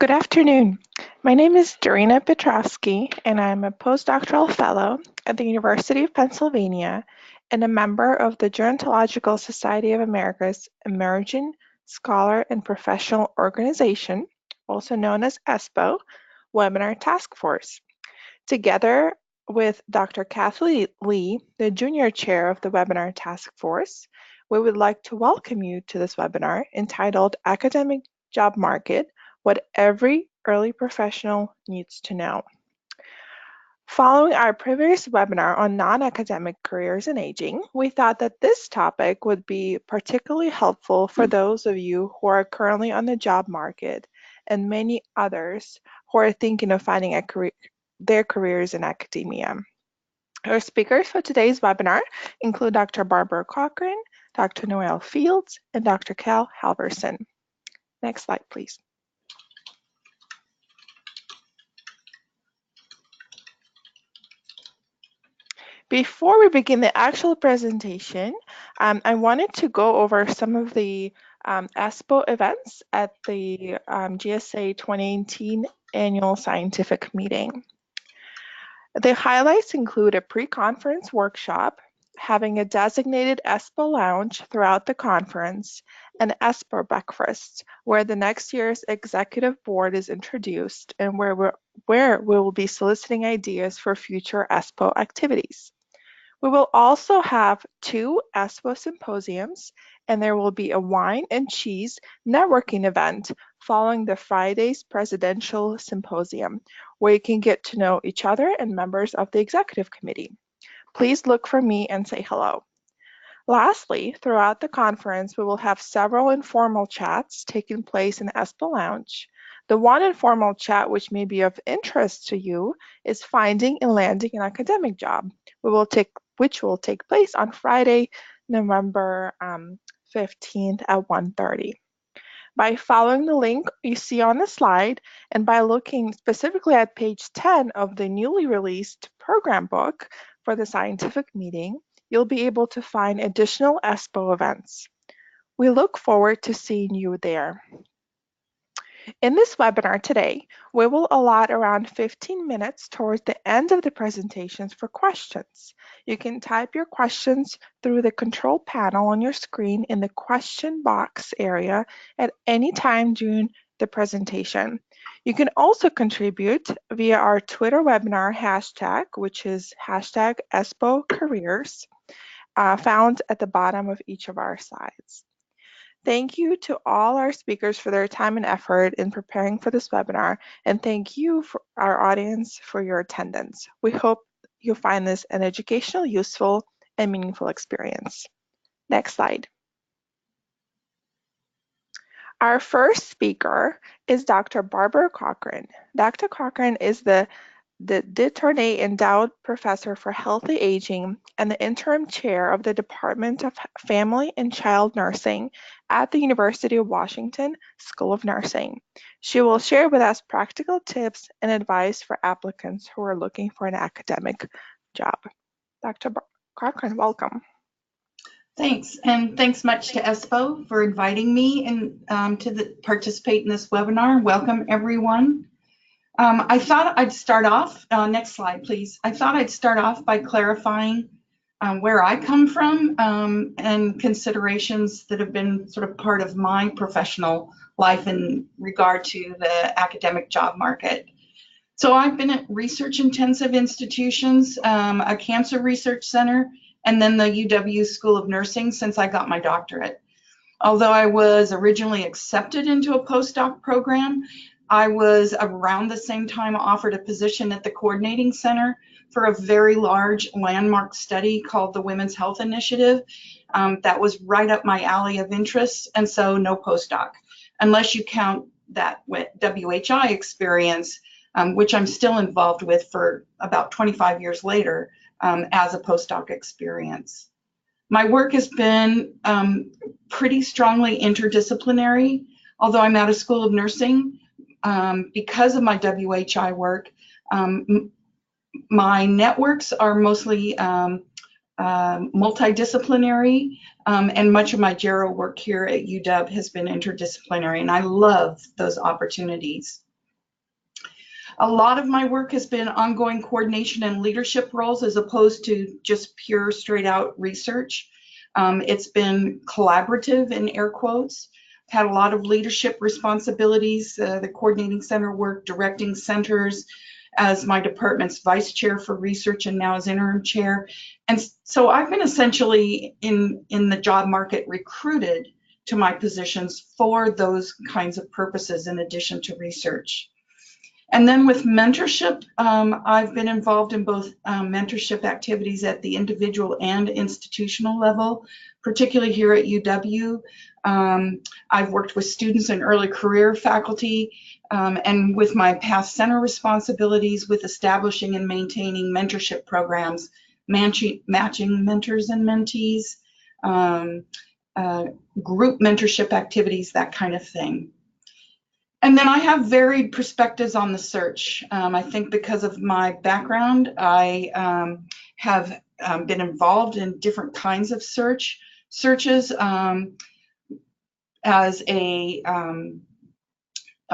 Good afternoon. My name is Dorina Petrovsky, and I'm a postdoctoral fellow at the University of Pennsylvania and a member of the Gerontological Society of America's Emerging Scholar and Professional Organization, also known as ESPO, Webinar Task Force. Together with Dr. Kathleen Lee, the Junior Chair of the Webinar Task Force, we would like to welcome you to this webinar entitled Academic Job Market, What Every Early Professional Needs to Know. Following our previous webinar on non-academic careers in aging, we thought that this topic would be particularly helpful for those of you who are currently on the job market and many others who are thinking of finding their careers in academia. Our speakers for today's webinar include Dr. Barbara Cochran, Dr. Noelle Fields, and Dr. Cal Halverson. Next slide, please. Before we begin the actual presentation, I wanted to go over some of the ESPO events at the GSA 2018 Annual Scientific Meeting. The highlights include a pre-conference workshop, having a designated ESPO lounge throughout the conference, and ESPO breakfast, where the next year's executive board is introduced and where we will be soliciting ideas for future ESPO activities. We will also have 2 ESPO symposiums, and there will be a wine and cheese networking event following the Friday's presidential symposium, where you can get to know each other and members of the executive committee. Please look for me and say hello. Lastly, throughout the conference, we will have several informal chats taking place in the ESPO Lounge. The one informal chat which may be of interest to you is finding and landing an academic job, which will take place on Friday, November 15th at 1:30. By following the link you see on the slide and by looking specifically at page 10 of the newly released program book for the scientific meeting, you'll be able to find additional ESPO events. We look forward to seeing you there. In this webinar today, we will allot around 15 minutes towards the end of the presentations for questions. You can type your questions through the control panel on your screen in the question box area at any time during the presentation. You can also contribute via our Twitter webinar hashtag, which is hashtag ESPOcareers, found at the bottom of each of our slides. Thank you to all our speakers for their time and effort in preparing for this webinar, and thank you for our audience for your attendance. We hope you'll find this an educational, useful, and meaningful experience. Next slide. Our first speaker is Dr. Barbara Cochran. Dr. Cochran is the de Tournay Endowed Professor for Healthy Aging and the Interim Chair of the Department of Family and Child Nursing at the University of Washington School of Nursing. She will share with us practical tips and advice for applicants who are looking for an academic job. Dr. Cochran, welcome. Thanks, and thanks much to ESPO for inviting me and to participate in this webinar. Welcome, everyone. I thought I'd start off, next slide, please. I thought I'd start off by clarifying where I come from and considerations that have been sort of part of my professional life in regard to the academic job market. So I've been at research-intensive institutions, a cancer research center, and then the UW School of Nursing since I got my doctorate. Although I was originally accepted into a postdoc program, I was around the same time offered a position at the coordinating center for a very large landmark study called the Women's Health Initiative. That was right up my alley of interest, and so no postdoc, unless you count that WHI experience, which I'm still involved with for about 25 years later as a postdoc experience. My work has been pretty strongly interdisciplinary, although I'm at a School of Nursing. Because of my WHI work, my networks are mostly multidisciplinary, and much of my Gero work here at UW has been interdisciplinary, and I love those opportunities. A lot of my work has been ongoing coordination and leadership roles as opposed to just pure straight out research. It's been collaborative in air quotes. Had a lot of leadership responsibilities, the coordinating center work, directing centers as my department's vice chair for research and now as interim chair. And so I've been essentially in the job market recruited to my positions for those kinds of purposes in addition to research. And then with mentorship, I've been involved in both mentorship activities at the individual and institutional level, particularly here at UW. I've worked with students and early career faculty, and with my past center responsibilities with establishing and maintaining mentorship programs, matching mentors and mentees, group mentorship activities, that kind of thing. And then I have varied perspectives on the search. I think because of my background, I have been involved in different kinds of searches as a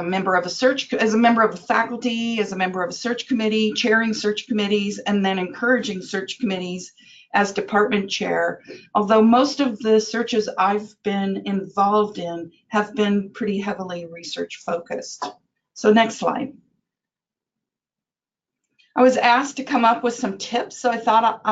member of a search, as a member of a faculty, as a member of a search committee, chairing search committees, and then encouraging search committees as department chair, although most of the searches I've been involved in have been pretty heavily research focused. So next slide. I was asked to come up with some tips, so I thought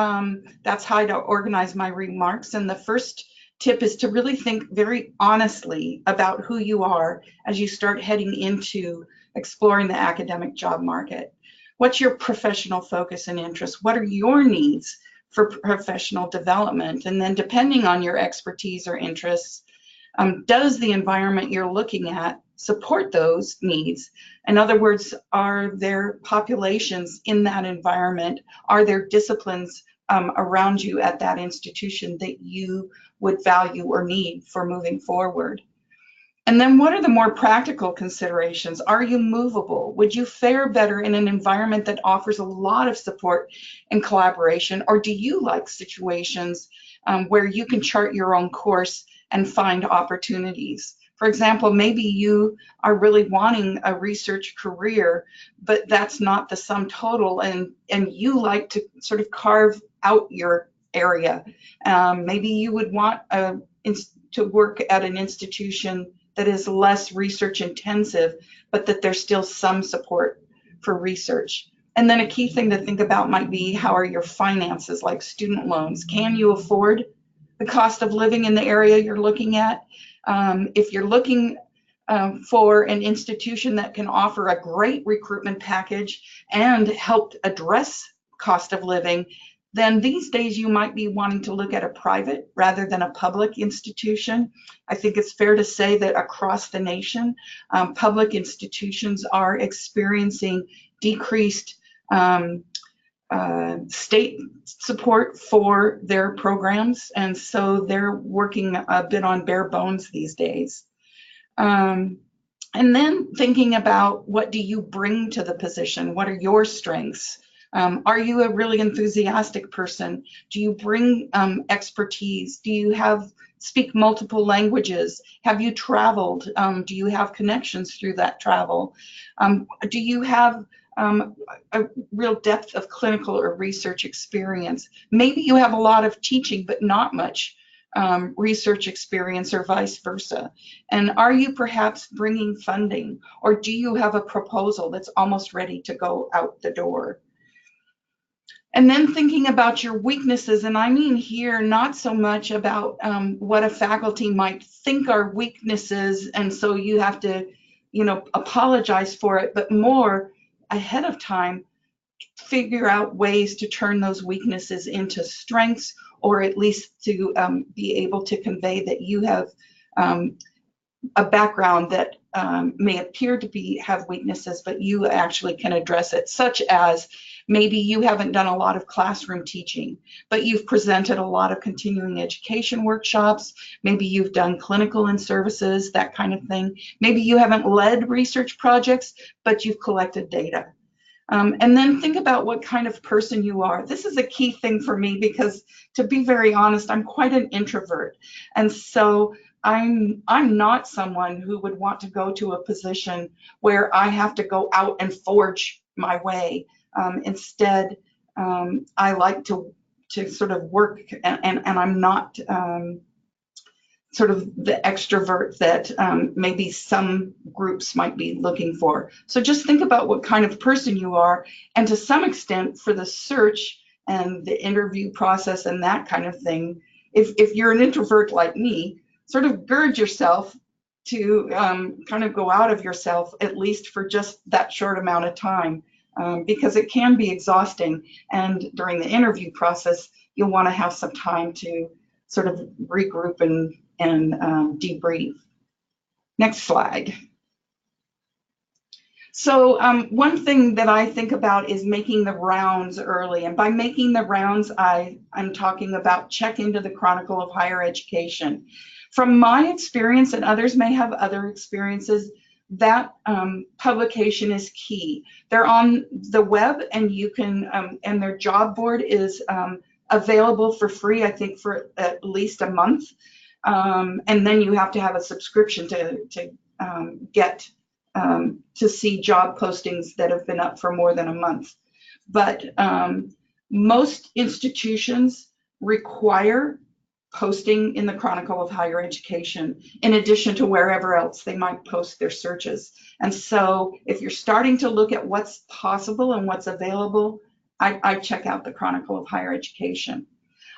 that's how to organize my remarks. And the first tip is to really think very honestly about who you are as you start heading into exploring the academic job market. What's your professional focus and interest? What are your needs for professional development? And then depending on your expertise or interests, does the environment you're looking at support those needs? In other words, are there populations in that environment? Are there disciplines around you at that institution that you would value or need for moving forward? And then what are the more practical considerations? Are you movable? Would you fare better in an environment that offers a lot of support and collaboration? Or do you like situations where you can chart your own course and find opportunities? For example, maybe you are really wanting a research career, but that's not the sum total, and you like to sort of carve out your area. Maybe you would want to work at an institution that is less research intensive, but that there's still some support for research. And then a key thing to think about might be, how are your finances, like student loans? Can you afford the cost of living in the area you're looking at? If you're looking for an institution that can offer a great recruitment package and help address cost of living, then these days you might be wanting to look at a private rather than a public institution. I think it's fair to say that across the nation, public institutions are experiencing decreased state support for their programs, and so they're working a bit on bare bones these days. And then thinking about, what do you bring to the position? What are your strengths? Are you a really enthusiastic person? Do you bring expertise? Do you speak multiple languages? Have you traveled? Do you have connections through that travel? Do you have a real depth of clinical or research experience? Maybe you have a lot of teaching, but not much research experience, or vice versa. And are you perhaps bringing funding, or do you have a proposal that's almost ready to go out the door? And then thinking about your weaknesses, and I mean here not so much about what a faculty might think are weaknesses, and so you have to, apologize for it, but more ahead of time, figure out ways to turn those weaknesses into strengths, or at least to be able to convey that you have a background that may appear to have weaknesses, but you actually can address it, such as maybe you haven't done a lot of classroom teaching, but you've presented a lot of continuing education workshops. Maybe you've done clinical and services, that kind of thing. Maybe you haven't led research projects, but you've collected data. And then think about what kind of person you are. This is a key thing for me because, to be very honest, I'm quite an introvert. And so I'm not someone who would want to go to a position where I have to go out and forge my way. Instead, I like to sort of work, and I'm not sort of the extrovert that maybe some groups might be looking for. So just think about what kind of person you are, and to some extent for the search and the interview process and that kind of thing, if you're an introvert like me, sort of gird yourself to kind of go out of yourself, at least for just that short amount of time, because it can be exhausting. And during the interview process, you'll want to have some time to sort of regroup and debrief. Next slide. So one thing that I think about is making the rounds early. And by making the rounds, I'm talking about check into the Chronicle of Higher Education. From my experience, and others may have other experiences, that publication is key. They're on the web, and you can, and their job board is available for free, I think, for at least a month. And then you have to have a subscription to get to see job postings that have been up for more than a month. But most institutions require posting in the Chronicle of Higher Education, in addition to wherever else they might post their searches. And so if you're starting to look at what's possible and what's available, I check out the Chronicle of Higher Education.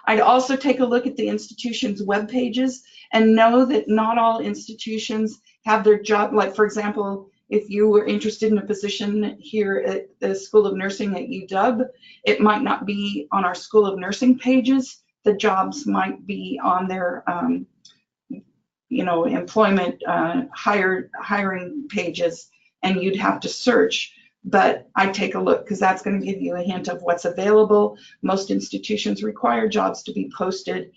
I'd also take a look at the institution's web pages and know that not all institutions have their job, like for example, if you were interested in a position here at the School of Nursing at UW, it might not be on our School of Nursing pages. The jobs might be on their employment hiring pages, and you'd have to search. But I take a look, because that's going to give you a hint of what's available. Most institutions require jobs to be posted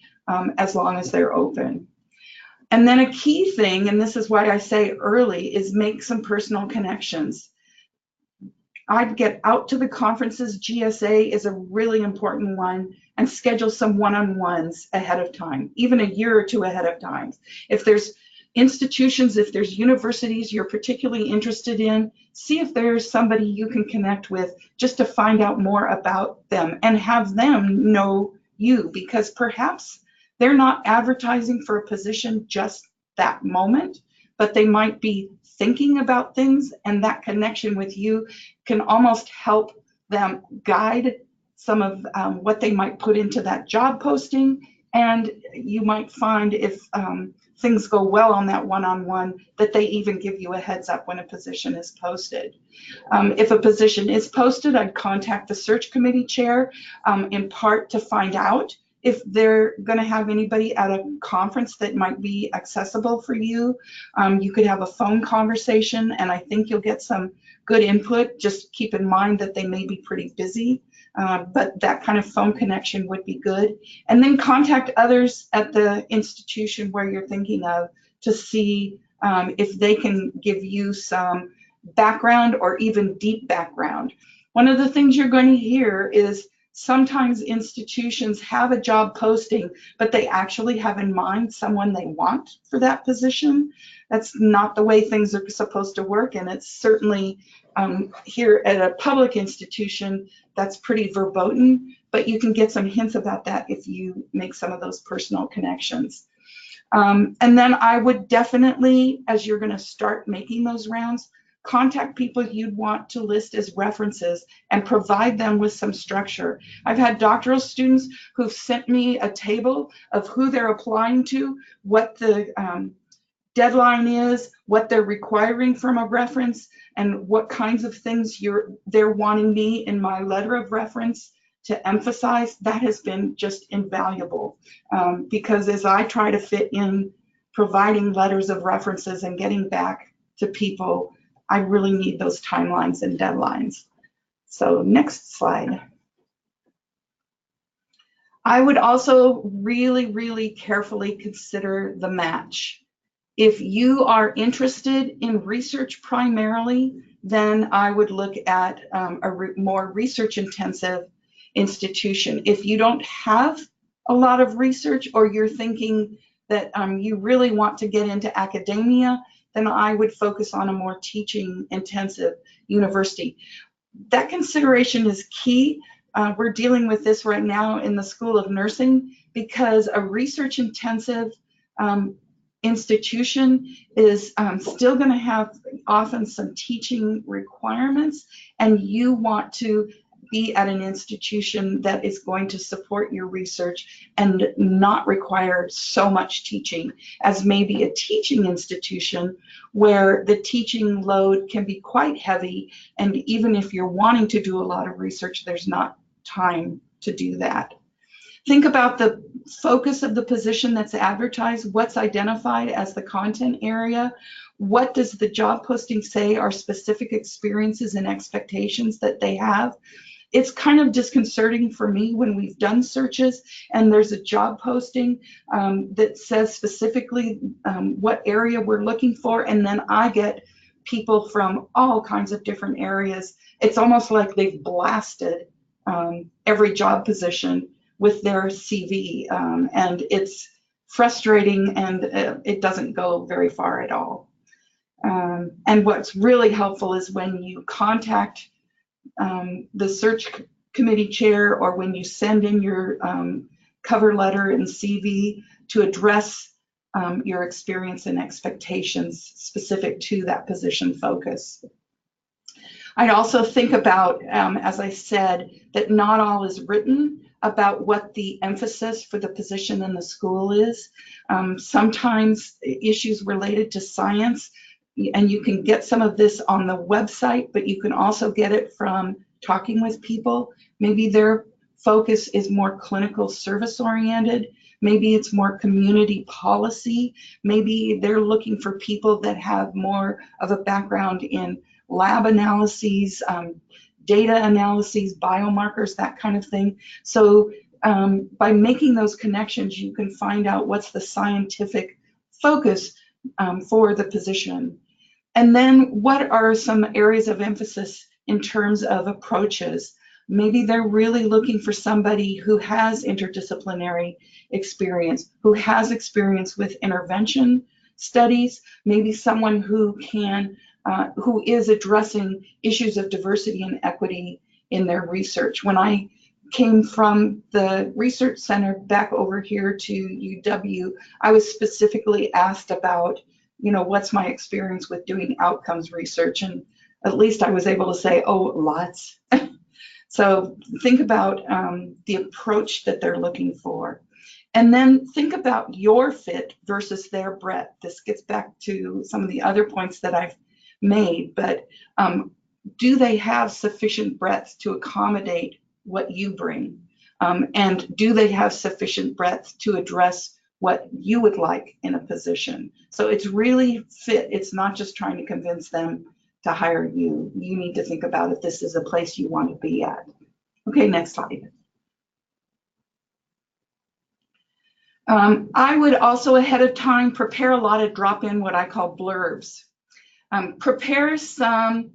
as long as they're open. And then a key thing, and this is why I say early, is make some personal connections. I'd get out to the conferences. GSA is a really important one, and schedule some one-on-ones ahead of time, even a year or two ahead of time. If there's institutions, if there's universities you're particularly interested in, see if there's somebody you can connect with just to find out more about them and have them know you, because perhaps they're not advertising for a position just that moment, but they might be thinking about things, and that connection with you can almost help them guide some of what they might put into that job posting. And you might find, if things go well on that one-on-one, that they even give you a heads up when a position is posted. If a position is posted, I'd contact the search committee chair, in part to find out if they're going to have anybody at a conference that might be accessible for you. You could have a phone conversation, and I think you'll get some good input. Just keep in mind that they may be pretty busy, but that kind of phone connection would be good. And then contact others at the institution where you're thinking of to see if they can give you some background or even deep background. One of the things you're going to hear is sometimes institutions have a job posting, but they actually have in mind someone they want for that position. That's not the way things are supposed to work, and it's certainly here at a public institution that's pretty verboten, but you can get some hints about that if you make some of those personal connections. And then I would definitely, as you're going to start making those rounds, contact people you'd want to list as references and provide them with some structure. I've had doctoral students who've sent me a table of who they're applying to, what the deadline is, what they're requiring from a reference, and what kinds of things they're wanting me in my letter of reference to emphasize. That has been just invaluable, because as I try to fit in providing letters of references and getting back to people, I really need those timelines and deadlines. So next slide. I would also really, really carefully consider the match. If you are interested in research primarily, then I would look at a more research intensive institution. If you don't have a lot of research, or you're thinking that you really want to get into academia, then I would focus on a more teaching intensive university. That consideration is key. We're dealing with this right now in the School of Nursing because a research intensive institution is still going to have often some teaching requirements, and you want to be at an institution that is going to support your research and not require so much teaching as maybe a teaching institution where the teaching load can be quite heavy, and even if you're wanting to do a lot of research, there's not time to do that. Think about the focus of the position that's advertised, what's identified as the content area, what does the job posting say are specific experiences and expectations that they have. It's kind of disconcerting for me when we've done searches and there's a job posting that says specifically what area we're looking for, and then I get people from all kinds of different areas. It's almost like they've blasted every job position with their CV, and it's frustrating, and it doesn't go very far at all. And what's really helpful is when you contact the search committee chair, or when you send in your cover letter and CV to address your experience and expectations specific to that position focus. I'd also think about, as I said, that not all is written about what the emphasis for the position in the school is. Sometimes issues related to science, and you can get some of this on the website, but you can also get it from talking with people. Maybe their focus is more clinical service oriented. Maybe it's more community policy. Maybe they're looking for people that have more of a background in lab analyses, data analyses, biomarkers, that kind of thing. So by making those connections, you can find out what's the scientific focus for the position. And then what are some areas of emphasis in terms of approaches? Maybe they're really looking for somebody who has interdisciplinary experience, who has experience with intervention studies, maybe someone who can who is addressing issues of diversity and equity in their research. When I came from the research center back over here to UW, I was specifically asked about, what's my experience with doing outcomes research? And at least I was able to say, oh, lots. So think about the approach that they're looking for. And then think about your fit versus their breadth. This gets back to some of the other points that I've made, but do they have sufficient breadth to accommodate what you bring? And do they have sufficient breadth to address what you would like in a position? So it's really fit. It's not just trying to convince them to hire you. You need to think about if this is a place you want to be at. Okay, next slide. I would also ahead of time prepare a lot of drop-in what I call blurbs. Prepare some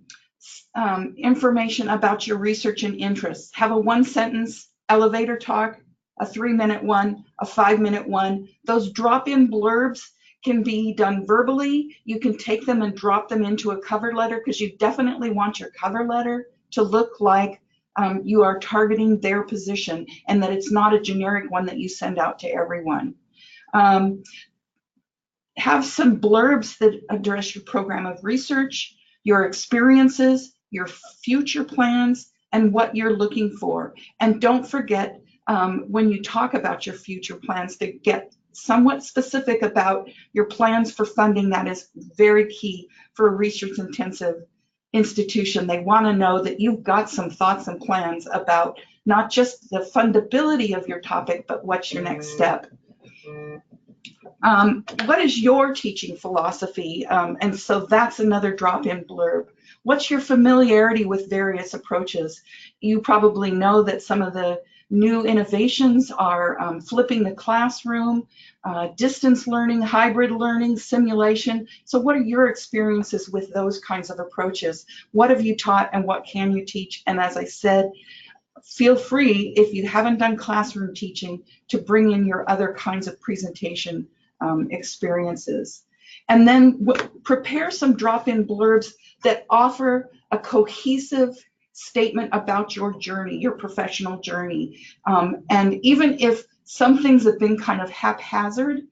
information about your research and interests. Have a 1-sentence elevator talk, a 3-minute one, a 5-minute one. Those drop-in blurbs can be done verbally. You can take them and drop them into a cover letter, because you definitely want your cover letter to look like you are targeting their position, and that it's not a generic one that you send out to everyone. Have some blurbs that address your program of research, your experiences, your future plans, and what you're looking for. And don't forget, when you talk about your future plans, to get somewhat specific about your plans for funding. That is very key for a research-intensive institution. They want to know that you've got some thoughts and plans about not just the fundability of your topic, but what's your next step. What is your teaching philosophy? And so that's another drop-in blurb. What's your familiarity with various approaches? You probably know that some of the new innovations are flipping the classroom, distance learning, hybrid learning, simulation. So what are your experiences with those kinds of approaches? What have you taught and what can you teach? And as I said, feel free, if you haven't done classroom teaching, to bring in your other kinds of presentation experiences. And then prepare some drop-in blurbs that offer a cohesive statement about your journey, your professional journey. And even if some things have been kind of haphazard,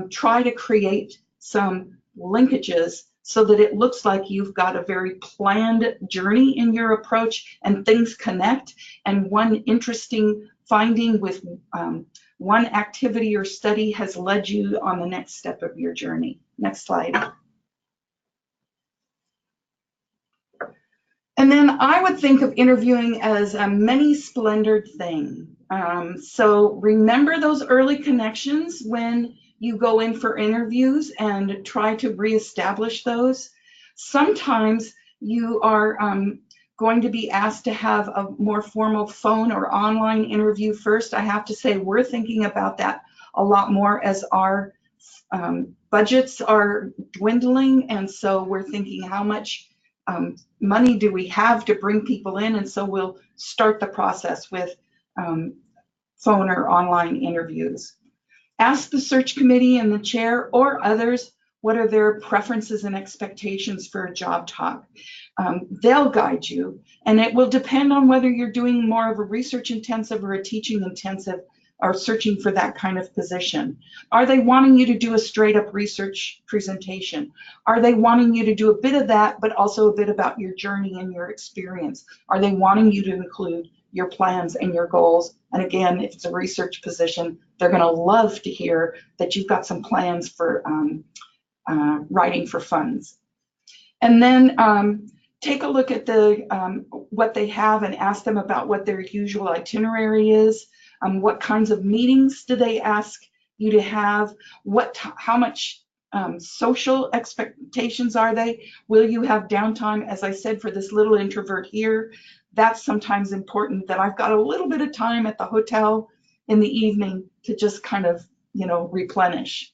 try to create some linkages so that it looks like you've got a very planned journey in your approach and things connect. And one interesting finding with one activity or study has led you on the next step of your journey. Next slide. And then I would think of interviewing as a many-splendored thing. So remember those early connections when you go in for interviews and try to reestablish those. Sometimes you are going to be asked to have a more formal phone or online interview first. I have to say we're thinking about that a lot more as our budgets are dwindling, and so we're thinking how much money do we have to bring people in, and so we'll start the process with phone or online interviews. Ask the search committee and the chair or others what are their preferences and expectations for a job talk. They'll guide you, and it will depend on whether you're doing more of a research intensive or a teaching intensive or searching for that kind of position. Are they wanting you to do a straight up research presentation? Are they wanting you to do a bit of that, but also a bit about your journey and your experience? Are they wanting you to include your plans and your goals? And again, if it's a research position, they're gonna love to hear that you've got some plans for writing for funds. And then take a look at the what they have and ask them about what their usual itinerary is. What kinds of meetings do they ask you to have? How much social expectations are they? Will you have downtime? As I said, for this little introvert here, that's sometimes important, that I've got a little bit of time at the hotel in the evening to just kind of, replenish.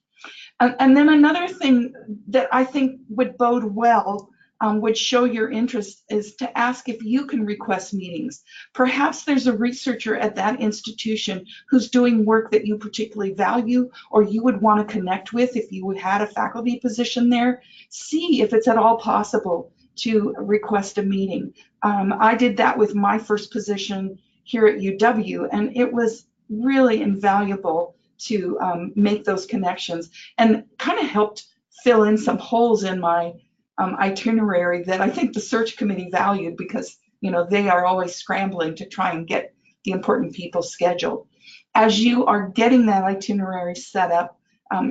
And then another thing that I think would bode well, would show your interest, is to ask if you can request meetings. Perhaps there's a researcher at that institution who's doing work that you particularly value or you would want to connect with if you had a faculty position there. See if it's at all possible to request a meeting. I did that with my first position here at UW, and it was really invaluable to make those connections, and kind of helped fill in some holes in my itinerary that I think the search committee valued, because they are always scrambling to try and get the important people scheduled. As you are getting that itinerary set up,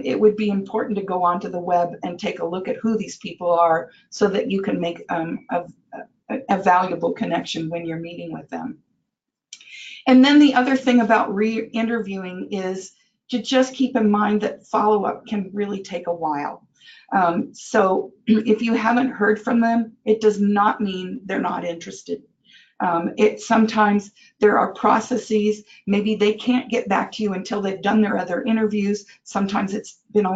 it would be important to go onto the web and take a look at who these people are so that you can make a valuable connection when you're meeting with them. And then the other thing about re-interviewing is to just keep in mind that follow-up can really take a while. So if you haven't heard from them, it does not mean they're not interested. Sometimes there are processes, maybe they can't get back to you until they've done their other interviews. Sometimes it's been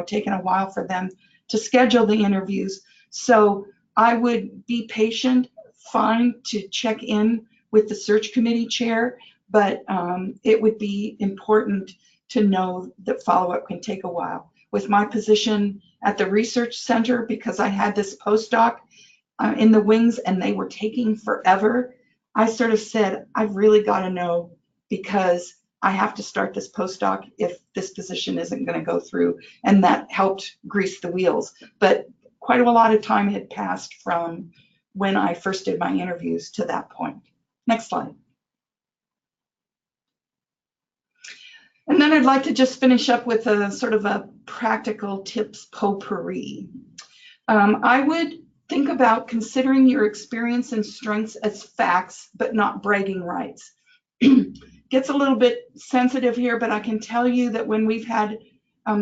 taken a while for them to schedule the interviews. So I would be patient, fine to check in with the search committee chair, but it would be important to know that follow-up can take a while. With my position at the research center, because I had this postdoc in the wings and they were taking forever, I sort of said, I've really got to know, because I have to start this postdoc if this position isn't going to go through. And that helped grease the wheels. But quite a lot of time had passed from when I first did my interviews to that point. Next slide. And then I'd like to just finish up with a sort of a practical tips potpourri. I would think about considering your experience and strengths as facts, but not bragging rights. Gets a little bit sensitive here, but I can tell you that when we've had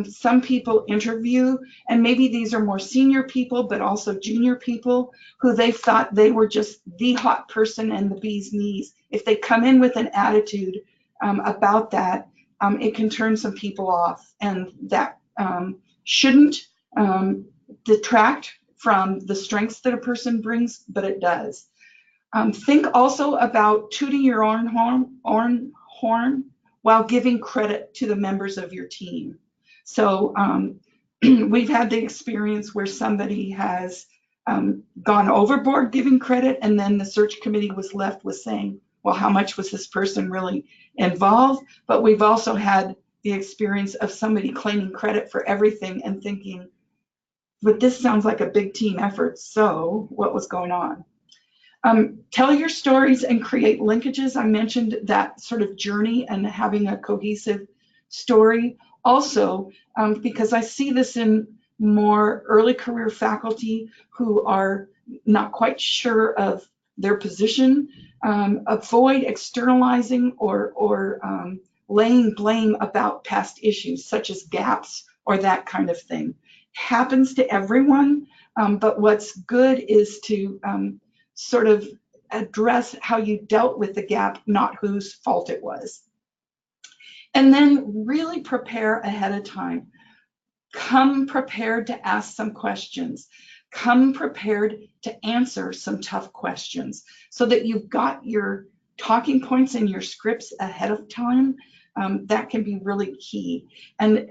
some people interview, and maybe these are more senior people, but also junior people, who they thought they were just the hot person and the bee's knees. If they come in with an attitude about that, it can turn some people off, and that shouldn't detract from the strengths that a person brings, but it does. Think also about tooting your own horn while giving credit to the members of your team. So we've had the experience where somebody has gone overboard giving credit, and then the search committee was left with saying, well, how much was this person really involved? But we've also had the experience of somebody claiming credit for everything and thinking, but this sounds like a big team effort, so what was going on? Tell your stories and create linkages. I mentioned that sort of journey and having a cohesive story. Also, because I see this in more early career faculty who are not quite sure of their position, avoid externalizing or laying blame about past issues such as gaps or that kind of thing. Happens to everyone, but what's good is to sort of address how you dealt with the gap, not whose fault it was. And then really prepare ahead of time. Come prepared to ask some questions. Come prepared to answer some tough questions so that you've got your talking points and your scripts ahead of time. That can be really key. And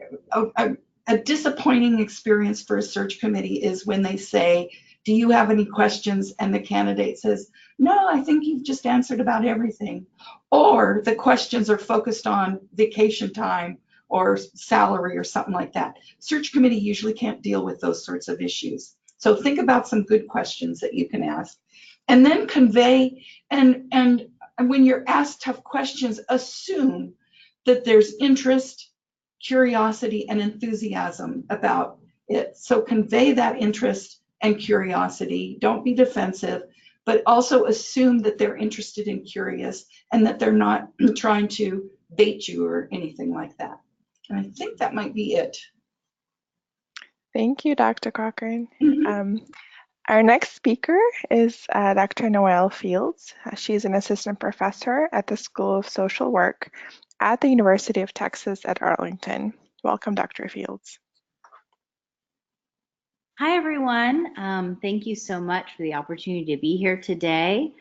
a disappointing experience for a search committee is when they say, do you have any questions? And the candidate says, no, I think you've just answered about everything. Or the questions are focused on vacation time or salary or something like that. Search committee usually can't deal with those sorts of issues. So think about some good questions that you can ask. And then convey, and when you're asked tough questions, assume that there's interest, curiosity, and enthusiasm about it. So convey that interest and curiosity. Don't be defensive, but also assume that they're interested and curious and that they're not trying to bait you or anything like that. And I think that might be it. Thank you, Dr. Cochran. Our next speaker is Dr. Noelle Fields. She's an assistant professor at the School of Social Work at the University of Texas at Arlington. Welcome, Dr. Fields. Hi, everyone. Thank you so much for the opportunity to be here today.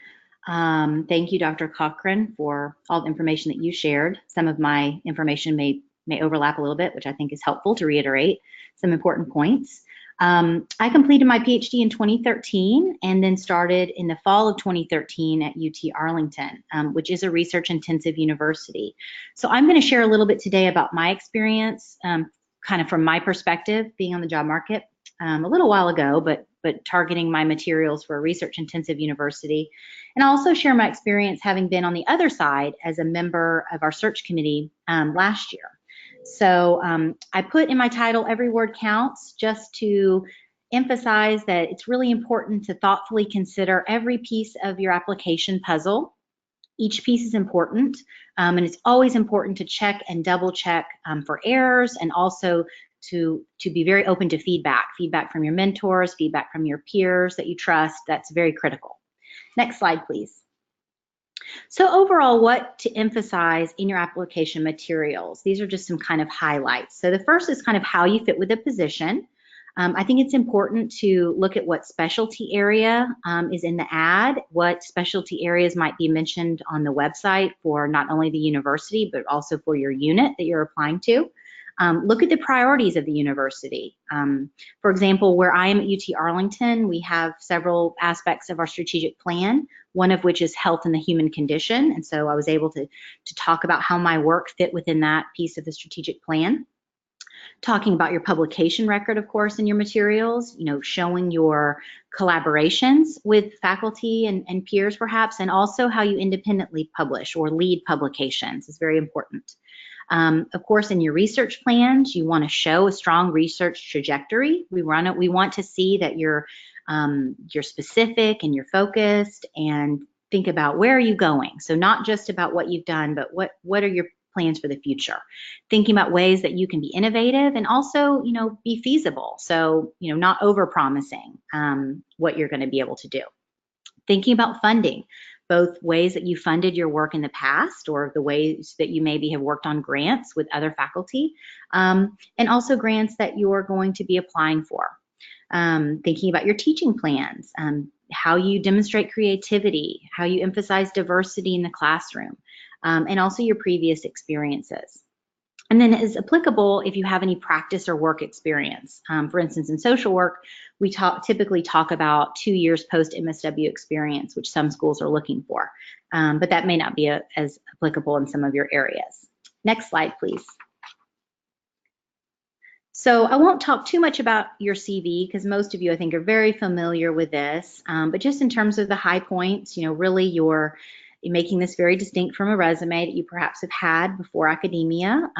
Thank you, Dr. Cochran, for all the information that you shared. Some of my information may overlap a little bit, which I think is helpful to reiterate some important points. I completed my PhD in 2013 and then started in the fall of 2013 at UT Arlington, which is a research-intensive university. So I'm going to share a little bit today about my experience, kind of from my perspective, being on the job market a little while ago, but targeting my materials for a research-intensive university. And I'll also share my experience having been on the other side as a member of our search committee last year. So I put in my title, Every Word Counts, just to emphasize that it's really important to thoughtfully consider every piece of your application puzzle. Each piece is important, and it's always important to check and double check for errors, and also to be very open to feedback from your mentors, feedback from your peers that you trust. That's very critical. Next slide, please. So overall, what to emphasize in your application materials? These are just some kind of highlights. So the first is kind of how you fit with the position. I think it's important to look at what specialty area is in the ad, what specialty areas might be mentioned on the website for not only the university, but also for your unit that you're applying to. Look at the priorities of the university. For example, where I am at UT Arlington, we have several aspects of our strategic plan, one of which is health and the human condition. And so I was able to talk about how my work fit within that piece of the strategic plan. Talking about your publication record, of course, in your materials, showing your collaborations with faculty and peers perhaps, and also how you independently publish or lead publications is very important. Of course, in your research plans, you want to show a strong research trajectory. We want to see that you're specific and you're focused, and think about where are you going. So not just about what you've done, but what are your plans for the future. Thinking about ways that you can be innovative and also, be feasible. So, not over-promising what you're going to be able to do. Thinking about funding, both ways that you funded your work in the past or the ways that you maybe have worked on grants with other faculty, and also grants that you're going to be applying for. Thinking about your teaching plans, how you demonstrate creativity, how you emphasize diversity in the classroom, and also your previous experiences. And then as applicable, if you have any practice or work experience. For instance, in social work, we typically talk about 2 years post-MSW experience, which some schools are looking for, but that may not be as applicable in some of your areas. Next slide, please. So I won't talk too much about your CV because most of you, I think, are very familiar with this, but just in terms of the high points, really you're making this very distinct from a resume that you perhaps have had before academia.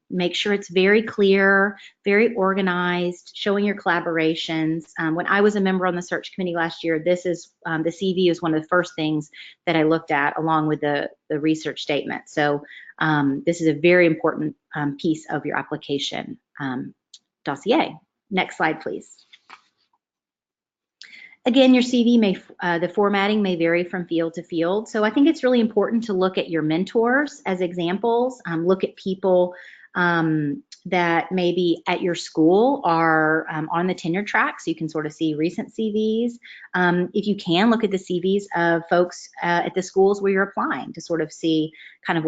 Make sure it's very clear, very organized, showing your collaborations. When I was a member on the search committee last year, this is the CV is one of the first things that I looked at along with the research statement. So this is a very important piece of your application dossier. Next slide, please. Again, your CV the formatting may vary from field to field. So I think it's really important to look at your mentors as examples. Look at people that maybe at your school are on the tenure track, so you can sort of see recent CVs. If you can, look at the CVs of folks at the schools where you're applying to sort of see kind of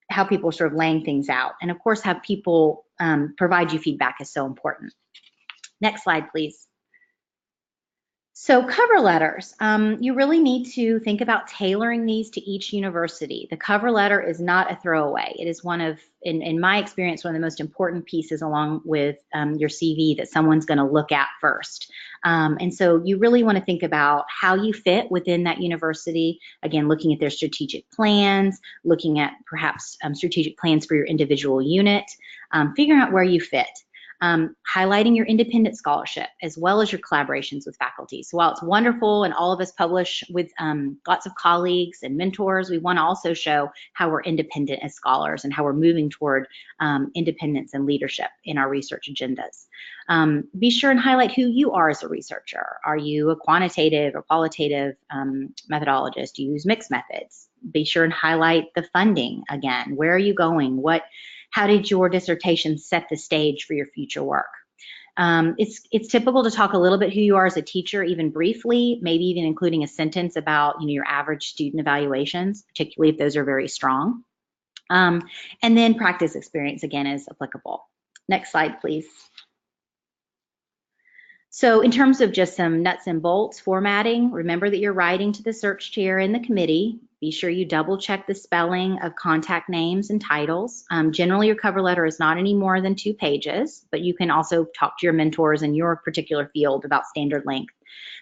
how people are sort of laying things out. And of course, have people provide you feedback is so important. Next slide, please. So cover letters, you really need to think about tailoring these to each university. The cover letter is not a throwaway. It is one of, in my experience, one of the most important pieces along with your CV that someone's going to look at first. And so you really want to think about how you fit within that university. Again, looking at their strategic plans, looking at perhaps strategic plans for your individual unit, figuring out where you fit. Highlighting your independent scholarship as well as your collaborations with faculty. So while it's wonderful and all of us publish with lots of colleagues and mentors, we want to also show how we're independent as scholars and how we're moving toward independence and leadership in our research agendas. Be sure and highlight who you are as a researcher. Are you a quantitative or qualitative methodologist? Do you use mixed methods? Be sure and highlight the funding again. Where are you going? How did your dissertation set the stage for your future work? It's typical to talk a little bit who you are as a teacher, even briefly, maybe even including a sentence about your average student evaluations, particularly if those are very strong. And then practice experience, again, is applicable. Next slide, please. So in terms of just some nuts and bolts formatting, remember that you're writing to the search chair in the committee. Be sure you double check the spelling of contact names and titles. Generally, your cover letter is not any more than 2 pages, but you can also talk to your mentors in your particular field about standard length.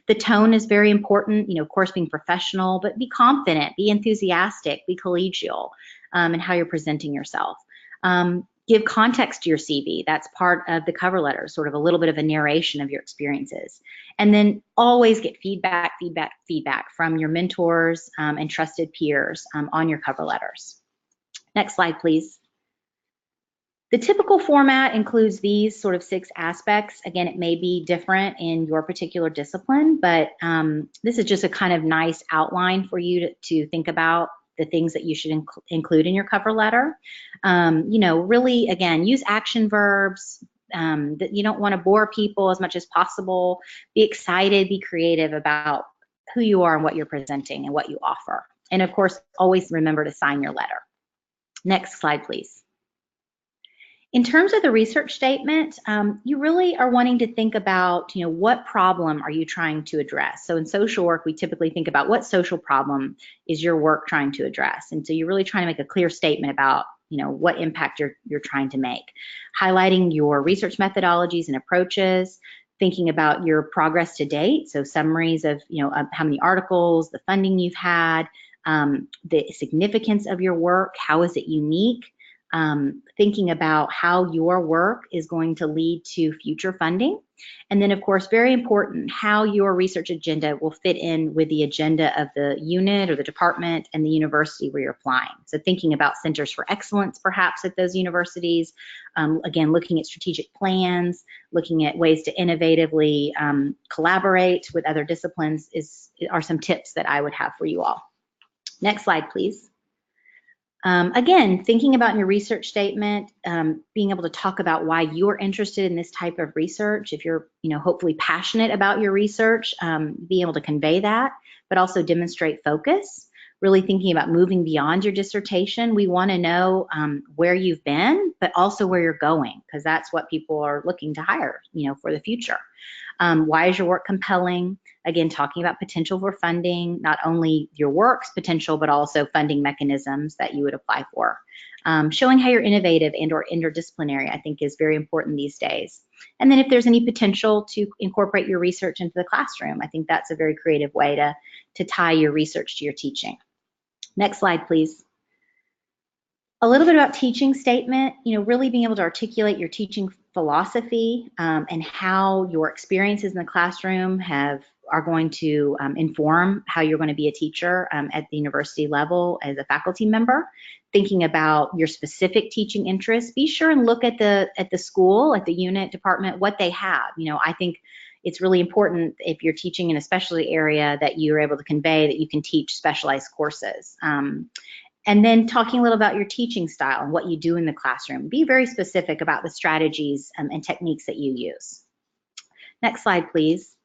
The tone is very important, of course, being professional, but be confident, be enthusiastic, be collegial in how you're presenting yourself. Give context to your CV. That's part of the cover letter, sort of a little bit of a narration of your experiences. And then always get feedback from your mentors and trusted peers on your cover letters. Next slide, please. The typical format includes these sort of 6 aspects. Again, it may be different in your particular discipline, but this is just a kind of nice outline for you to think about the things that you should include in your cover letter. Really, again, use action verbs. That you don't want to bore people as much as possible. Be excited, be creative about who you are and what you're presenting and what you offer. And of course, always remember to sign your letter. Next slide, please. In terms of the research statement, you really are wanting to think about, what problem are you trying to address? So in social work, we typically think about what social problem is your work trying to address. And so you're really trying to make a clear statement about, what impact you're trying to make. Highlighting your research methodologies and approaches, thinking about your progress to date. So summaries of, of how many articles, the funding you've had, the significance of your work, how is it unique? Thinking about how your work is going to lead to future funding. And then, of course, very important, how your research agenda will fit in with the agenda of the unit or the department and the university where you're applying. So thinking about centers for excellence, perhaps, at those universities. Again, looking at strategic plans, looking at ways to innovatively collaborate with other disciplines are some tips that I would have for you all. Next slide, please. Again, thinking about your research statement, being able to talk about why you're interested in this type of research. If you're, hopefully passionate about your research, being able to convey that, but also demonstrate focus. really thinking about moving beyond your dissertation, we want to know where you've been, but also where you're going, because that's what people are looking to hire, for the future. Why is your work compelling? Again, talking about potential for funding, not only your work's potential, but also funding mechanisms that you would apply for. Showing how you're innovative and or interdisciplinary, I think, is very important these days. And then if there's any potential to incorporate your research into the classroom, I think that's a very creative way to tie your research to your teaching. Next slide, please. A little bit about teaching statement, really being able to articulate your teaching philosophy and how your experiences in the classroom are going to inform how you're going to be a teacher at the university level as a faculty member. Thinking about your specific teaching interests, be sure and look at the school, at the unit, department, what they have. I think it's really important if you're teaching in a specialty area that you're able to convey that you can teach specialized courses. And then talking a little about your teaching style and what you do in the classroom. Be very specific about the strategies and techniques that you use. Next slide, please.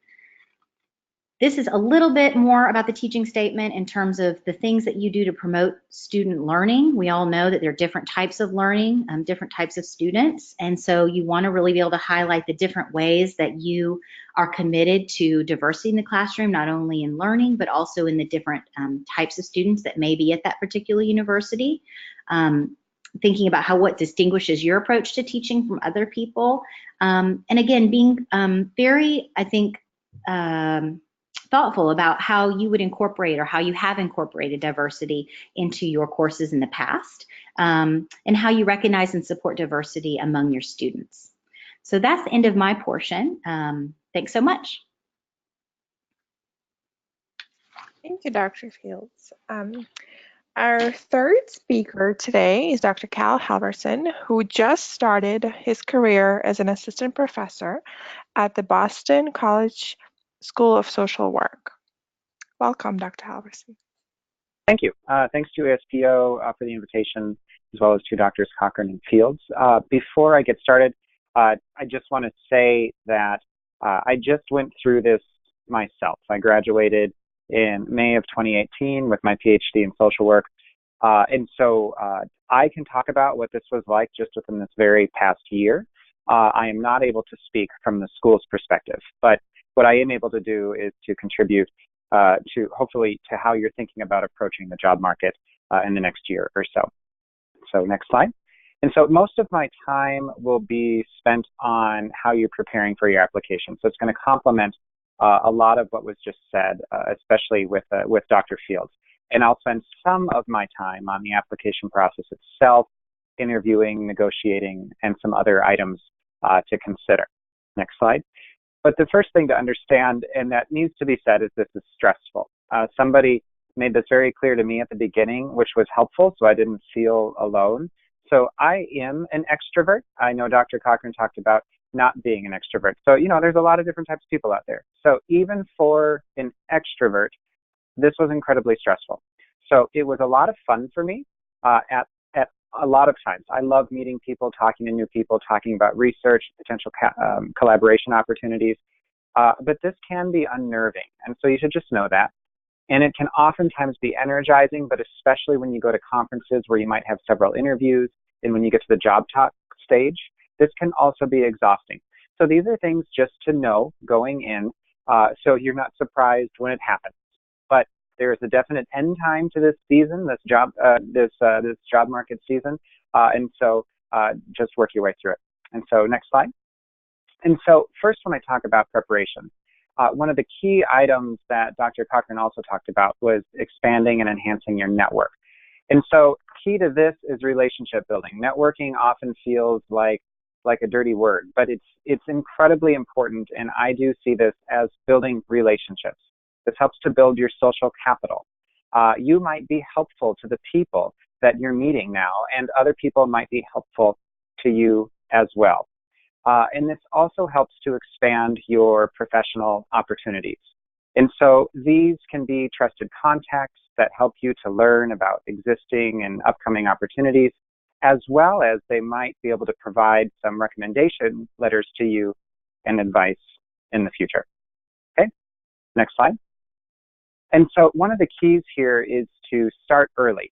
This is a little bit more about the teaching statement in terms of the things that you do to promote student learning. We all know that there are different types of learning, different types of students, and so you want to really be able to highlight the different ways that you are committed to diversity in the classroom, not only in learning, but also in the different types of students that may be at that particular university. Thinking about what distinguishes your approach to teaching from other people. And again, being very, I think, thoughtful about how you would incorporate or how you have incorporated diversity into your courses in the past, and how you recognize and support diversity among your students. So that's the end of my portion. Thanks so much. Thank you, Dr. Fields. Our third speaker today is Dr. Cal Halverson, who just started his career as an assistant professor at the Boston College School of Social Work. Welcome, Dr. Halverson. Thank you. Thanks to ESPO for the invitation, as well as to Drs. Cochran and Fields. Before I get started, I just want to say that I just went through this myself. I graduated in May of 2018 with my PhD in social work. And so I can talk about what this was like just within this very past year. I am not able to speak from the school's perspective, but what I am able to do is to contribute to hopefully to how you're thinking about approaching the job market in the next year or so. So next slide. And so most of my time will be spent on how you're preparing for your application. So it's going to complement a lot of what was just said, especially with Dr. Fields. And I'll spend some of my time on the application process itself, interviewing, negotiating, and some other items to consider. Next slide. But the first thing to understand, and that needs to be said, is this is stressful. Somebody made this very clear to me at the beginning, which was helpful, so I didn't feel alone. So I am an extrovert. I know Dr. Cochran talked about not being an extrovert. So, there's a lot of different types of people out there. So even for an extrovert, this was incredibly stressful. So it was a lot of fun for me at a lot of times. I love meeting people, talking to new people, talking about research, potential collaboration opportunities. But this can be unnerving. And so you should just know that. And it can oftentimes be energizing, but especially when you go to conferences where you might have several interviews, and when you get to the job talk stage, this can also be exhausting. So these are things just to know going in, so you're not surprised when it happens. But there is a definite end time to this season, this job market season, and so just work your way through it. And so next slide. And so first, when I talk about preparation, one of the key items that Dr. Cochran also talked about was expanding and enhancing your network. And so key to this is relationship building. Networking often feels like a dirty word, but it's incredibly important, and I do see this as building relationships. This helps to build your social capital. You might be helpful to the people that you're meeting now, and other people might be helpful to you as well. And this also helps to expand your professional opportunities. And so these can be trusted contacts that help you to learn about existing and upcoming opportunities, as well as they might be able to provide some recommendation letters to you and advice in the future. Okay, next slide. And so one of the keys here is to start early.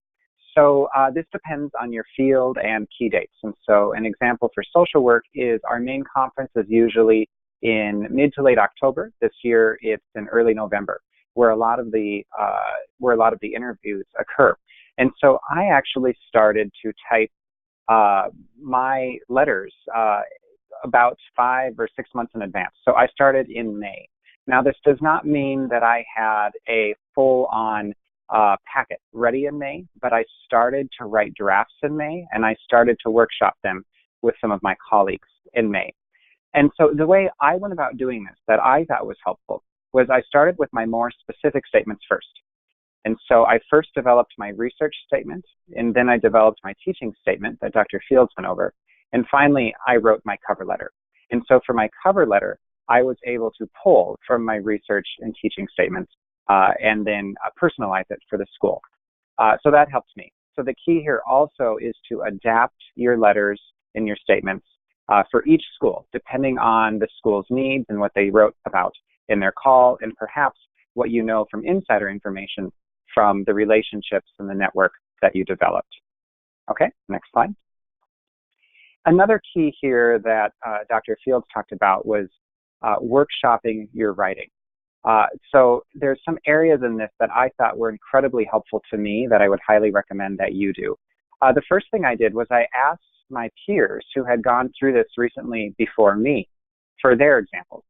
So this depends on your field and key dates. And so an example for social work is our main conference is usually in mid to late October. This year it's in early November, where a lot of the interviews occur. And so I actually started to type my letters about 5 or 6 months in advance. So I started in May. Now, this does not mean that I had a full-on packet ready in May, but I started to write drafts in May, and I started to workshop them with some of my colleagues in May. And so the way I went about doing this that I thought was helpful was I started with my more specific statements first. And so I first developed my research statement, and then I developed my teaching statement that Dr. Fields went over. And finally, I wrote my cover letter. And so for my cover letter, I was able to pull from my research and teaching statements and then personalize it for the school. So that helps me. So the key here also is to adapt your letters and your statements for each school, depending on the school's needs and what they wrote about in their call, and perhaps what you know from insider information from the relationships and the network that you developed. Okay, next slide. Another key here that Dr. Fields talked about was workshopping your writing. So there's some areas in this that I thought were incredibly helpful to me that I would highly recommend that you do. The first thing I did was I asked my peers who had gone through this recently before me for their examples.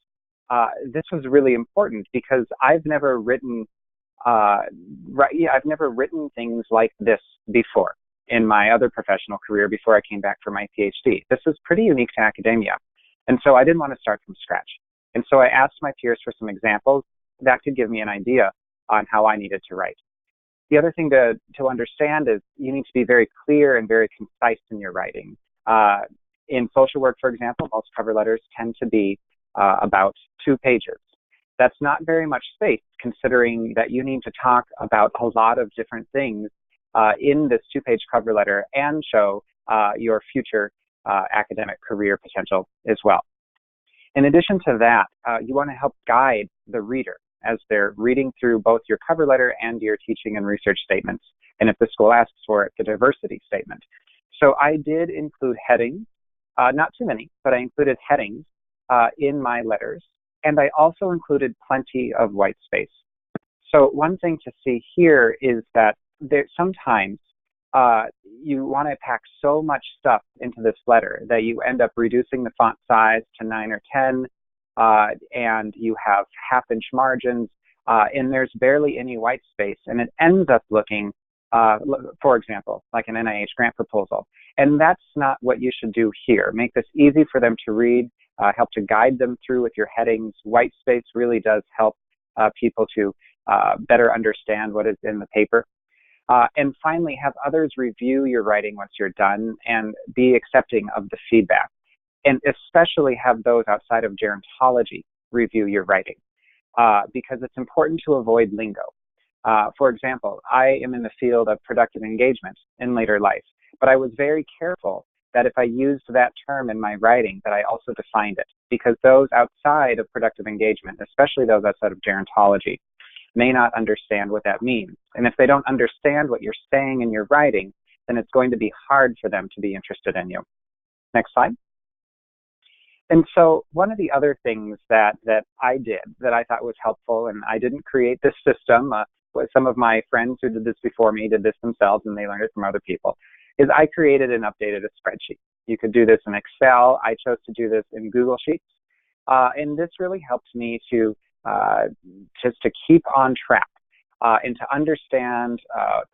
This was really important because I've never written things like this before in my other professional career before I came back for my PhD. This was pretty unique to academia. And so I didn't want to start from scratch. And so I asked my peers for some examples that could give me an idea on how I needed to write. The other thing to understand is you need to be very clear and very concise in your writing. In social work, for example, most cover letters tend to be about 2 pages. That's not very much space, considering that you need to talk about a lot of different things in this 2-page cover letter and show your future academic career potential as well. In addition to that, you want to help guide the reader as they're reading through both your cover letter and your teaching and research statements, and if the school asks for it, the diversity statement. So I did include headings, not too many, but I included headings in my letters, and I also included plenty of white space. So one thing to see here is that sometimes you want to pack so much stuff into this letter that you end up reducing the font size to 9 or 10, and you have half-inch margins, and there's barely any white space, and it ends up looking, for example, like an NIH grant proposal. And that's not what you should do here. Make this easy for them to read, help to guide them through with your headings. White space really does help people to better understand what is in the paper. And finally, have others review your writing once you're done and be accepting of the feedback. And especially have those outside of gerontology review your writing because it's important to avoid lingo. For example, I am in the field of productive engagement in later life, but I was very careful that if I used that term in my writing, that I also defined it, because those outside of productive engagement, especially those outside of gerontology, may not understand what that means. And if they don't understand what you're saying in your writing, then it's going to be hard for them to be interested in you. Next slide. And so one of the other things that I did that I thought was helpful, and I didn't create this system, some of my friends who did this before me did this themselves and they learned it from other people, is I created and updated a spreadsheet. You could do this in Excel. I chose to do this in Google Sheets. And this really helped me to just to keep on track and to understand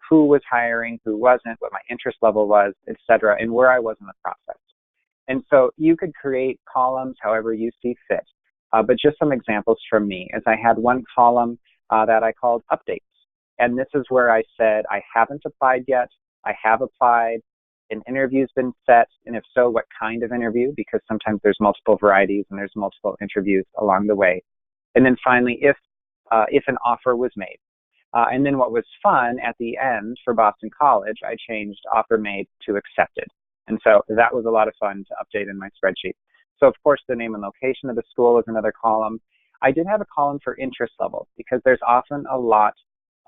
who was hiring, who wasn't, what my interest level was, et cetera, and where I was in the process. And so you could create columns however you see fit. But just some examples from me is I had one column that I called updates. And this is where I said, I haven't applied yet. I have applied. An interview's been set. And if so, what kind of interview? Because sometimes there's multiple varieties and there's multiple interviews along the way. And then finally, if an offer was made. And then what was fun at the end for Boston College, I changed offer made to accepted. And so that was a lot of fun to update in my spreadsheet. So of course, the name and location of the school is another column. I did have a column for interest level because there's often a lot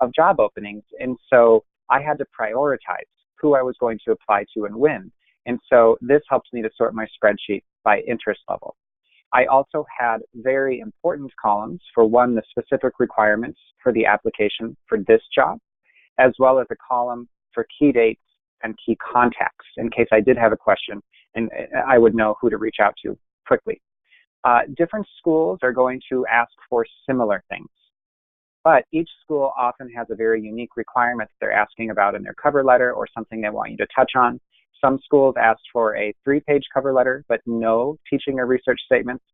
of job openings. And so I had to prioritize who I was going to apply to and when. And so this helps me to sort my spreadsheet by interest level. I also had very important columns for one, the specific requirements for the application for this job, as well as a column for key dates and key contacts in case I did have a question and I would know who to reach out to quickly. Different schools are going to ask for similar things, but each school often has a very unique requirement that they're asking about in their cover letter or something they want you to touch on. Some schools asked for a 3-page cover letter, but no teaching or research statements.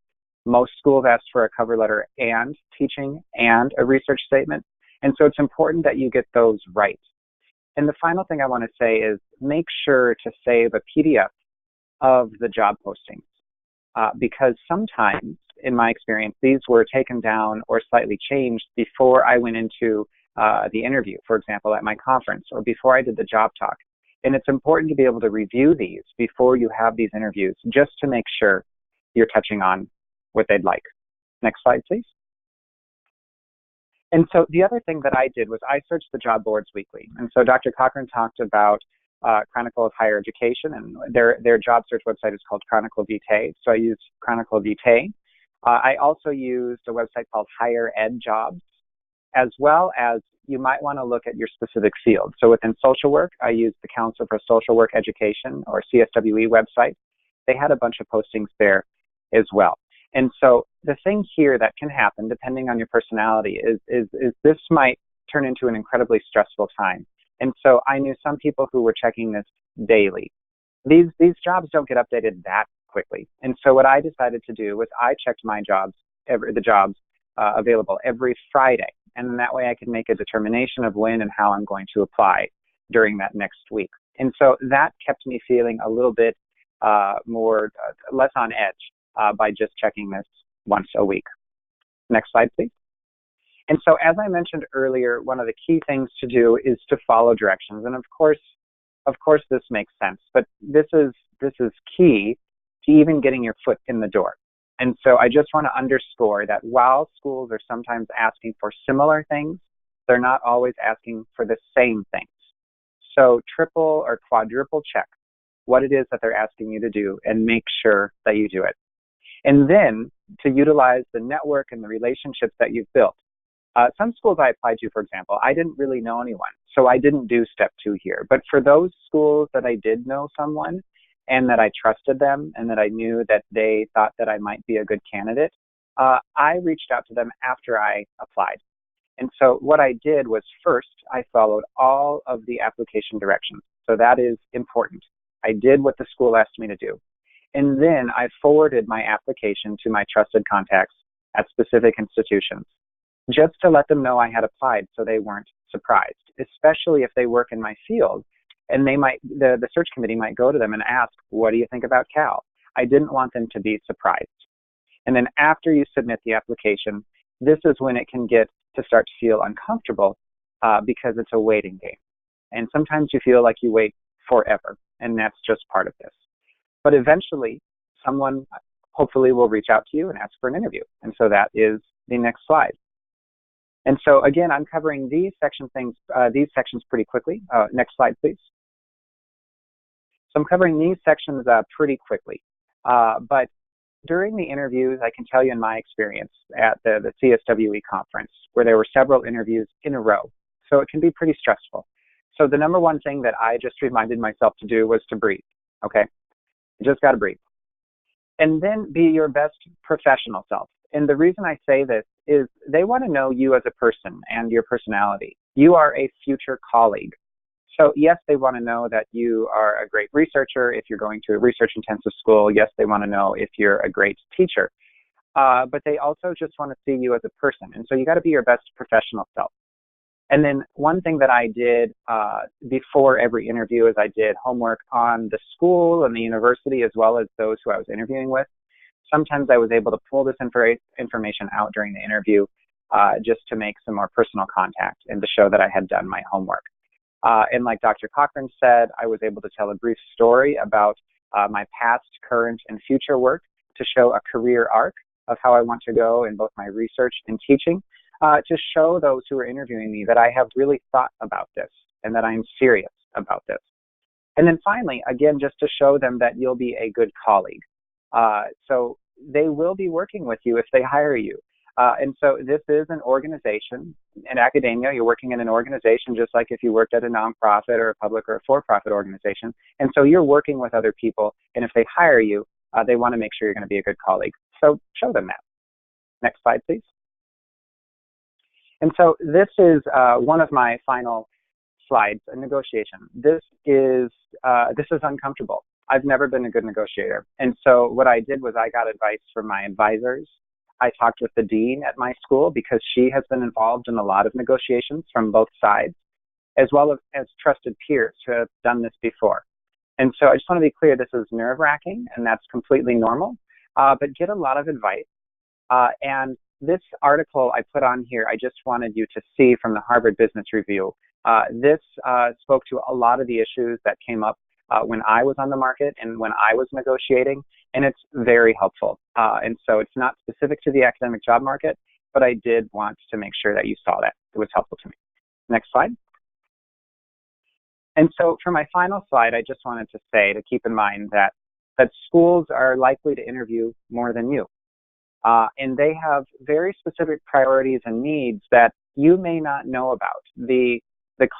Most schools asked for a cover letter and teaching and a research statement. And so it's important that you get those right. And the final thing I want to say is make sure to save a PDF of the job postings, because sometimes, in my experience, these were taken down or slightly changed before I went into the interview, for example, at my conference, or before I did the job talk. And it's important to be able to review these before you have these interviews, just to make sure you're touching on what they'd like. Next slide, please. And so the other thing that I did was I searched the job boards weekly. And so Dr. Cochran talked about Chronicle of Higher Education, and their job search website is called Chronicle Vitae. So I used Chronicle Vitae. I also used a website called Higher Ed Jobs, as well as you might want to look at your specific field. So within social work, I used the Council for Social Work Education, or CSWE website. They had a bunch of postings there as well. And so the thing here that can happen, depending on your personality, is this might turn into an incredibly stressful time. And so I knew some people who were checking this daily. These jobs don't get updated that quickly. And so what I decided to do was I checked my jobs, the jobs available every Friday. And then that way I could make a determination of when and how I'm going to apply during that next week. And so that kept me feeling a little bit less on edge by just checking this once a week. Next slide, please. And so as I mentioned earlier, one of the key things to do is to follow directions. And of course this makes sense, but this is key to even getting your foot in the door. And so I just want to underscore that while schools are sometimes asking for similar things, they're not always asking for the same things. So triple or quadruple check what it is that they're asking you to do and make sure that you do it. And then to utilize the network and the relationships that you've built. Some schools I applied to, for example, I didn't really know anyone, so I didn't do step 2 here. But for those schools that I did know someone and that I trusted them and that I knew that they thought that I might be a good candidate, I reached out to them after I applied. And so what I did was first, I followed all of the application directions. So that is important. I did what the school asked me to do. And then I forwarded my application to my trusted contacts at specific institutions, just to let them know I had applied so they weren't surprised, especially if they work in my field and the search committee might go to them and ask, what do you think about Cal? I didn't want them to be surprised. And then after you submit the application, this is when it can get to start to feel uncomfortable because it's a waiting game. And sometimes you feel like you wait forever, and that's just part of this. But eventually, someone hopefully will reach out to you and ask for an interview. And so that is the next slide. And so again, I'm covering these sections pretty quickly. Next slide, please. So I'm covering these sections pretty quickly. But during the interviews, I can tell you in my experience at the CSWE conference, where there were several interviews in a row. So it can be pretty stressful. So the number one thing that I just reminded myself to do was to breathe, okay? You just got to breathe. And then be your best professional self. And the reason I say this is they want to know you as a person and your personality. You are a future colleague. So yes, they want to know that you are a great researcher if you're going to a research-intensive school. Yes, they want to know if you're a great teacher. But they also just want to see you as a person. And so you got to be your best professional self. And then one thing that I did before every interview is I did homework on the school and the university as well as those who I was interviewing with. Sometimes I was able to pull this information out during the interview just to make some more personal contact and to show that I had done my homework. And like Dr. Cochran said, I was able to tell a brief story about my past, current, and future work to show a career arc of how I want to go in both my research and teaching, to show those who are interviewing me that I have really thought about this and that I'm serious about this. And then finally, again, just to show them that you'll be a good colleague. So they will be working with you if they hire you. And so this is an organization. In academia, you're working in an organization just like if you worked at a nonprofit or a public or a for-profit organization. And so you're working with other people, and if they hire you, they want to make sure you're going to be a good colleague. So show them that. Next slide, please. And so this is one of my final slides, a negotiation. This is uncomfortable. I've never been a good negotiator. And so what I did was I got advice from my advisors. I talked with the dean at my school because she has been involved in a lot of negotiations from both sides, as well as trusted peers who have done this before. And so I just want to be clear, this is nerve-wracking, and that's completely normal, but get a lot of advice. And this article I put on here, I just wanted you to see from the Harvard Business Review. This spoke to a lot of the issues that came up when I was on the market and when I was negotiating, and it's very helpful. And so it's not specific to the academic job market, but I did want to make sure that you saw that. It was helpful to me. Next slide. And so for my final slide, I just wanted to say to keep in mind that schools are likely to interview more than you. And they have very specific priorities and needs that you may not know about. The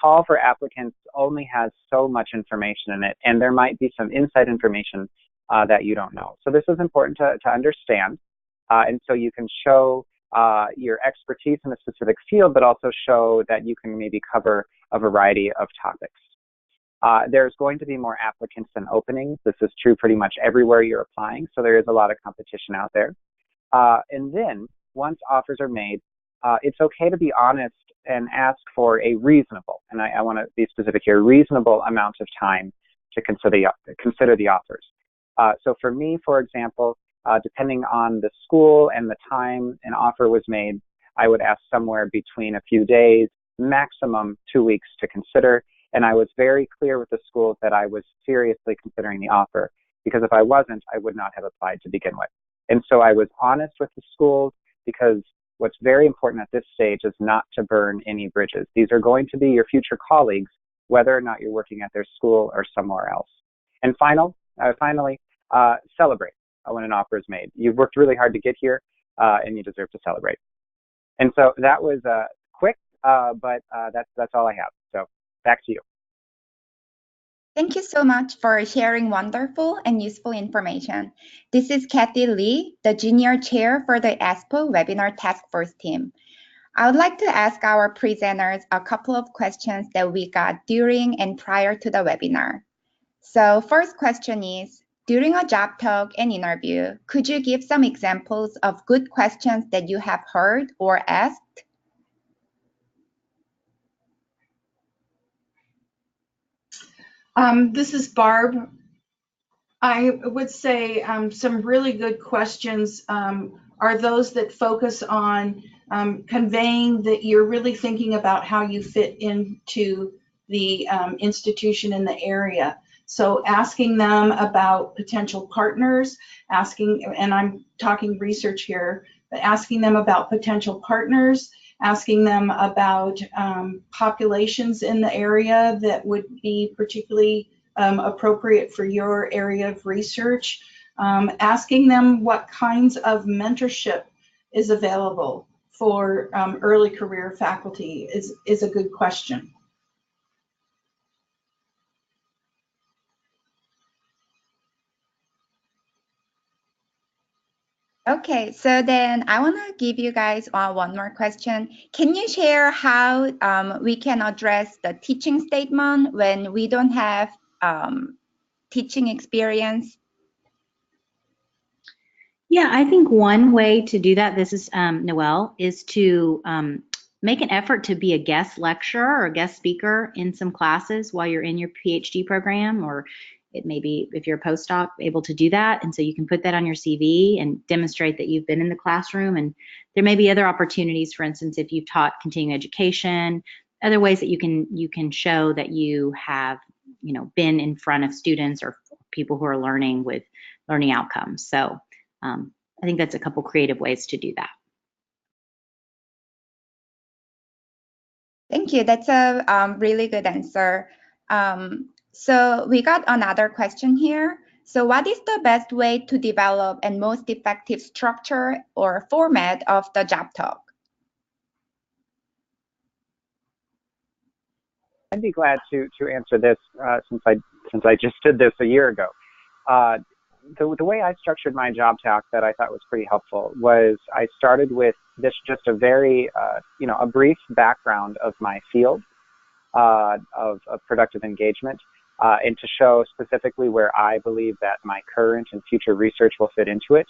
call for applicants only has so much information in it, and there might be some inside information that you don't know. So this is important to understand. And so you can show your expertise in a specific field, but also show that you can maybe cover a variety of topics. There's going to be more applicants than openings. This is true pretty much everywhere you're applying, so there is a lot of competition out there. And then, once offers are made, it's okay to be honest and ask for a reasonable, and I want to be specific here, reasonable amount of time to consider the offers. So for me, for example, depending on the school and the time an offer was made, I would ask somewhere between a few days, maximum 2 weeks to consider. And I was very clear with the schools that I was seriously considering the offer, because if I wasn't, I would not have applied to begin with. And so I was honest with the schools, because what's very important at this stage is not to burn any bridges. These are going to be your future colleagues, whether or not you're working at their school or somewhere else. And finally, celebrate when an offer is made. You've worked really hard to get here, and you deserve to celebrate. And so that was quick, but that's all I have. So back to you. Thank you so much for sharing wonderful and useful information. This is Kathy Lee, the Junior Chair for the ESPO Webinar Task Force team. I would like to ask our presenters a couple of questions that we got during and prior to the webinar. So first question is, during a job talk and interview, could you give some examples of good questions that you have heard or asked? This is Barb. I would say some really good questions are those that focus on conveying that you're really thinking about how you fit into the institution in the area. So asking them about potential partners, and I'm talking research here, but asking them about potential partners, asking them about populations in the area that would be particularly appropriate for your area of research, asking them what kinds of mentorship is available for early career faculty is a good question. Okay, so then I want to give you guys one more question. Can you share how we can address the teaching statement when we don't have teaching experience? Yeah, I think one way to do that, this is Noelle, is to make an effort to be a guest lecturer or a guest speaker in some classes while you're in your PhD program, or it may be, if you're a postdoc, able to do that. And so you can put that on your CV and demonstrate that you've been in the classroom. And there may be other opportunities, for instance, if you've taught continuing education, other ways that you can show that you have, been in front of students or people who are learning with learning outcomes. So I think that's a couple creative ways to do that. Thank you. That's a really good answer. So we got another question here. So what is the best way to develop and most effective structure or format of the job talk? I'd be glad to answer this since I just did this a year ago. The way I structured my job talk that I thought was pretty helpful was I started with this just a very a brief background of my field of productive engagement and to show specifically where I believe that my current and future research will fit into it.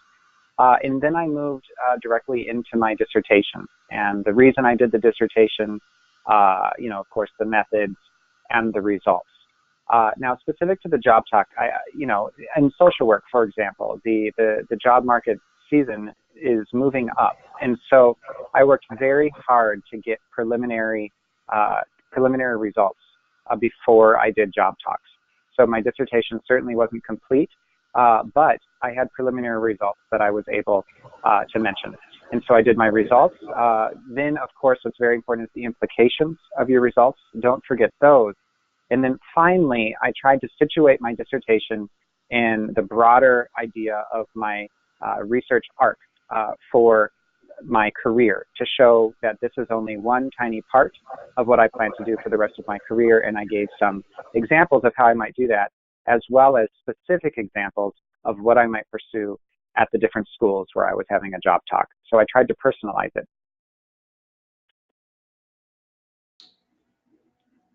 And then I moved directly into my dissertation. And the reason I did the dissertation, of course, the methods and the results. Now, specific to the job talk, in social work, for example, the job market season is moving up. And so I worked very hard to get preliminary results before I did job talks. So my dissertation certainly wasn't complete, but I had preliminary results that I was able to mention. And so I did my results. Then, of course, what's very important is the implications of your results. Don't forget those. And then finally, I tried to situate my dissertation in the broader idea of my research arc for my career, to show that this is only one tiny part of what I plan to do for the rest of my career. And I gave some examples of how I might do that, as well as specific examples of what I might pursue at the different schools where I was having a job talk. So I tried to personalize it.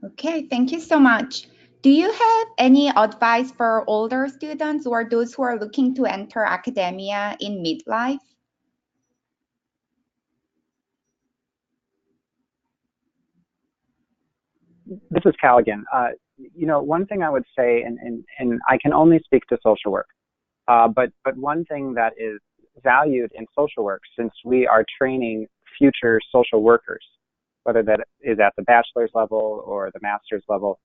Okay, thank you so much. Do you have any advice for older students or those who are looking to enter academia in midlife? This is Cal again. One thing I would say, and I can only speak to social work, but one thing that is valued in social work, since we are training future social workers, whether that is at the bachelor's level or the master's level,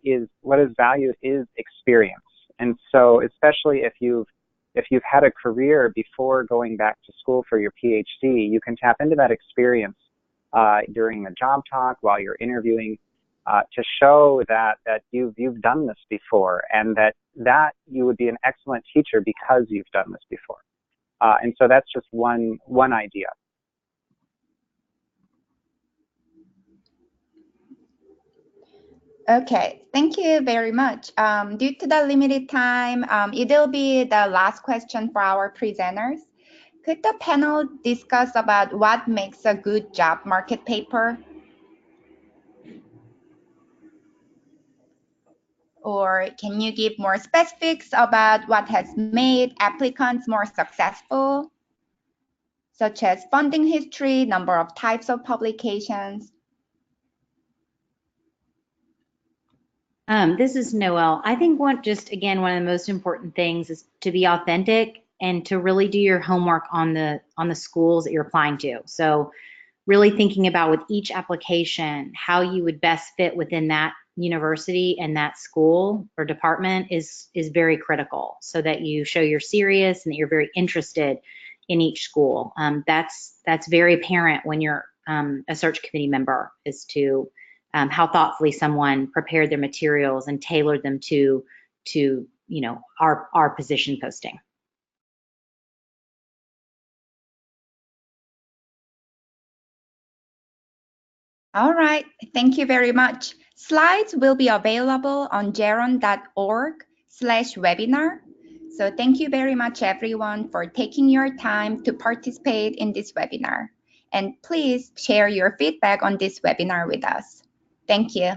is what is valued is experience. And so, especially if you've had a career before going back to school for your PhD, you can tap into that experience during the job talk, while you're interviewing, to show that you've done this before, and that you would be an excellent teacher because you've done this before. And so that's just one idea. Okay, thank you very much. Due to the limited time, it will be the last question for our presenters. Could the panel discuss about what makes a good job market paper? Or can you give more specifics about what has made applicants more successful, such as funding history, number of types of publications? This is Noelle. I think one of the most important things is to be authentic and to really do your homework on the schools that you're applying to. So really thinking about with each application, how you would best fit within that university and that school or department is very critical, so that you show you're serious and that you're very interested in each school. That's very apparent when you're a search committee member, as to how thoughtfully someone prepared their materials and tailored them to our position posting. All right, thank you very much. Slides will be available on geron.org/webinar. So thank you very much, everyone, for taking your time to participate in this webinar. And please share your feedback on this webinar with us. Thank you.